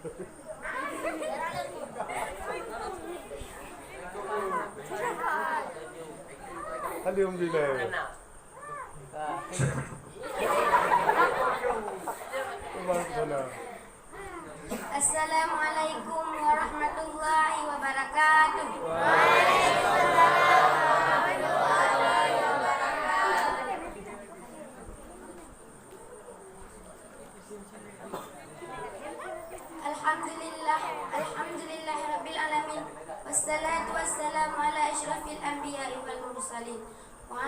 Alhamdulillah. Assalamualaikum warahmatullahi wabarakatuh. Alhamdulillah rabbil alamin. Wassalatu wassalamu ala asyrafil anbiya'i wal mursalin wa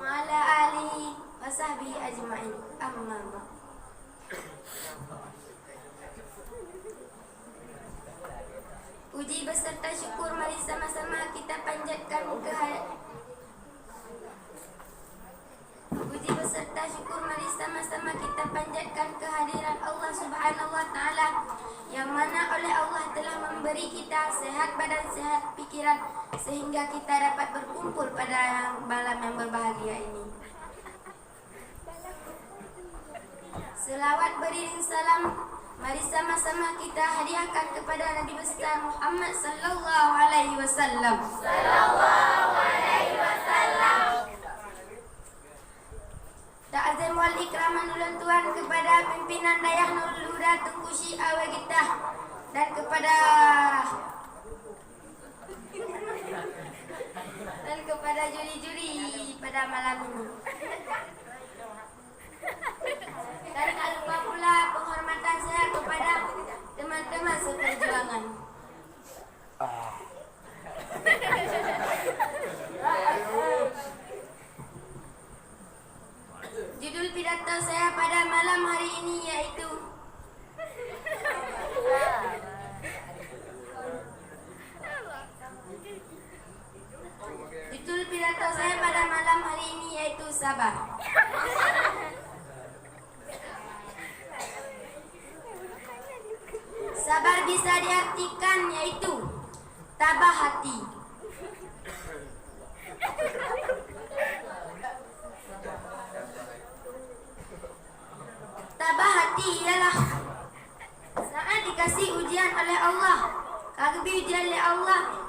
ala alihi wa sahbihi ajma'in. Amma ba'd. Puji beserta syukur mari sama-sama kita panjatkan kehadiran Allah Subhanahu wa taala yang mana oleh Allah telah memberi kita sehat badan, sehat pikiran sehingga kita dapat berkumpul pada malam yang berbahagia ini. Selawat beriring salam mari sama-sama kita hadiahkan kepada Nabi besar Muhammad sallallahu alaihi wasallam. Ta'zim wal ikraman ulang tuan kepada pimpinan Dayah Nurul Huda Tunku Syiah Wagitah dan kepada juri-juri pada malam ini. Dan tak lupa pula penghormatan saya kepada teman-teman seperjuangan. Judul pidato saya pada malam hari ini yaitu sabar. Sabar bisa diartikan yaitu tabah hati. Tabah hati ialah saat dikasih ujian oleh Allah, kagbi ujian oleh Allah.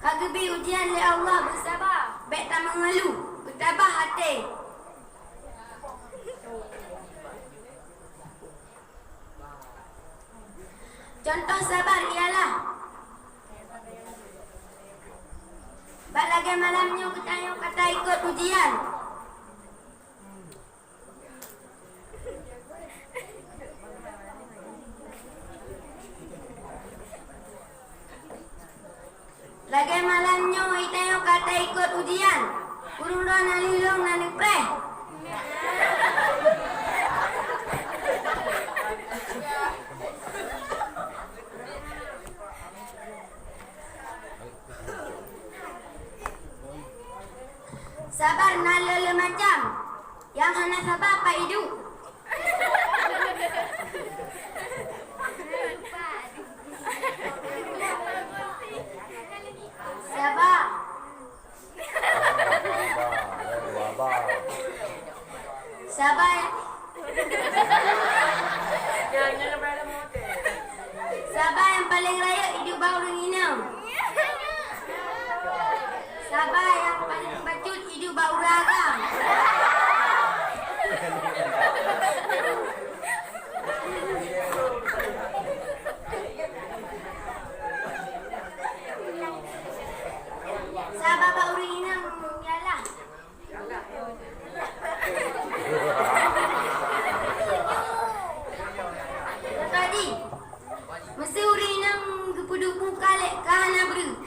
Kagbi ujian oleh Allah, bersabar, baik tak mengeluh, bertabah hati. Contoh sabar ialah bak lagi malamnya kita kata ikut ujian. Lagi malamnya kita kata ikut ujian. Urung doa nalilong nanipeh. Sabar nalele macam yang hana sabar apa hidup. Sabar. Sabar. Sabar yang paling layak hidup baru ini. Sabar yang paling bacut hidup bau ragam. Sabar bau ringan ialah tadi mesti urinang gepuduk muka lek kahana bru.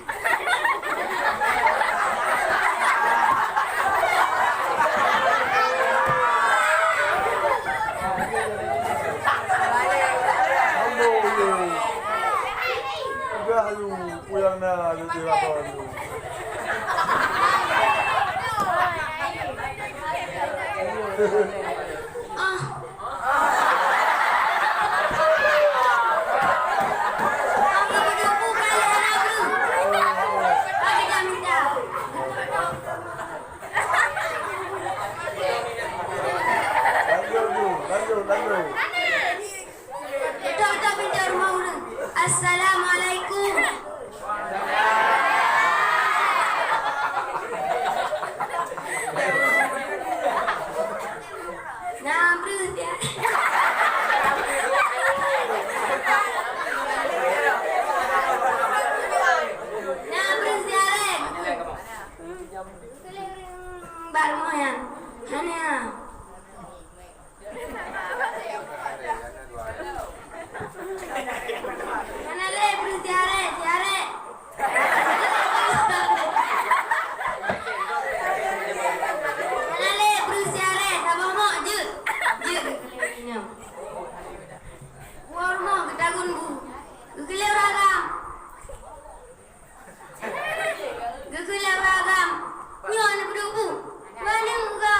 Puyang na luti ako. baru yan. Hanya. Mana le bersiare, siare. Mana le bersiare, sabah mo je. Je kelihnya. War mo ketagun bu. Gugile ragam. Gugile ragam. Nyo na budu. Mana muka?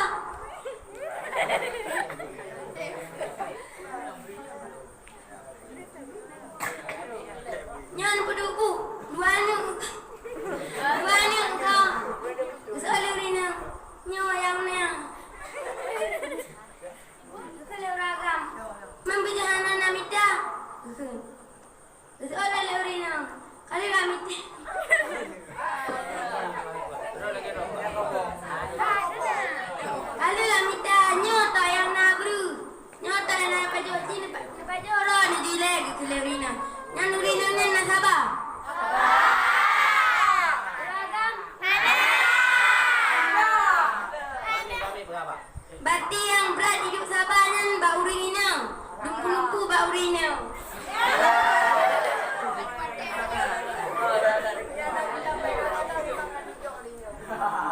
Nyan budu. Duanya engkau. Soalnya rina. Nyo yang ni. Gugile ragam. Membijahana namita. Soalnya rina. Kali ramite. Kalau lah minta nyota yang nak bru, nyota yang nak pajak sini, pajak orang ni julek ke Lerina. Yang Lerina ni nak sabar. Beragam. Berarti yang berat hidup sabarnya bau Lerina, lumpu-lumpu bau Lerina.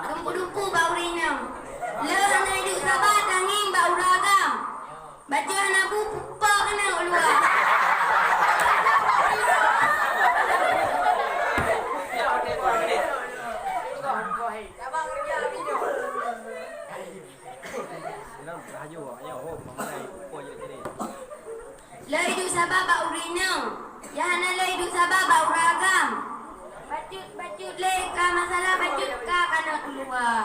Lumpu-lumpu bau Lerina. Lehana hidup sabar tanging bau ragam. Baca anak bu pupa kena keluar. Le hidup sabar bau rina. Yahana le hidup sabar bau ragam. Bacut le ka masalah bacut ka kena keluar.